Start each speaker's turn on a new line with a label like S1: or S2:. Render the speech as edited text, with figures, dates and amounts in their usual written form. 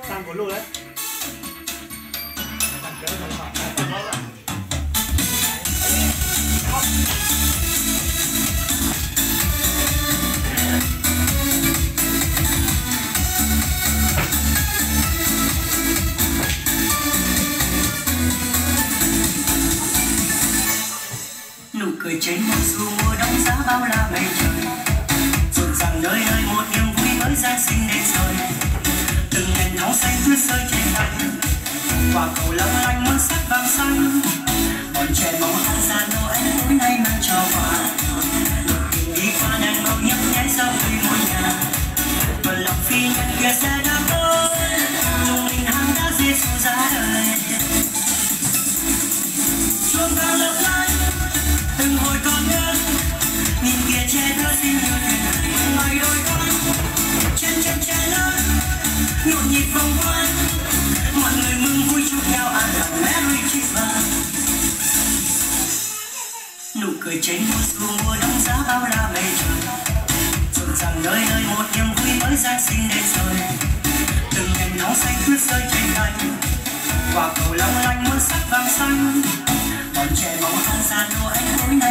S1: Tăng của lùi đấy.
S2: Nụ cười trên môi dù mùa đông giá bao la mây trời, rộn ràng nơi nơi một niềm vui mới Giáng sinh đến rồi. Từng nền nóng xanh tuyết rơi trên cành, quả cầu long lanh muôn sắc vàng xanh. Bọn trẻ mong tham gia Noel tối nay mang cho quà, một tình đi qua đèn màu nhấp nháy sao vui ngôi nhà. Và lòng phi nhân kia sẽ đã tới, chung linh hằng đã Giêsu ra đời. Chuông vang lấp lánh từng hồi còn nhớ, nhìn kia che thơ xinh như thuyền ngoài đôi con trên chân trẻ lớn nhộn nhịp vòng quanh, mọi người mừng vui chúc nhau an lành Merry Christmas. Nụ cười trên môi dù mùa đông giá bao la mây trời, rộn ràng nơi nơi một niềm vui mới Giáng sinh đến rồi. Từng cành nóng xanh tuyết rơi trên cành, quả cầu long lanh muôn sắc vàng xanh. Bọn trẻ mong tham gia Noel tối nay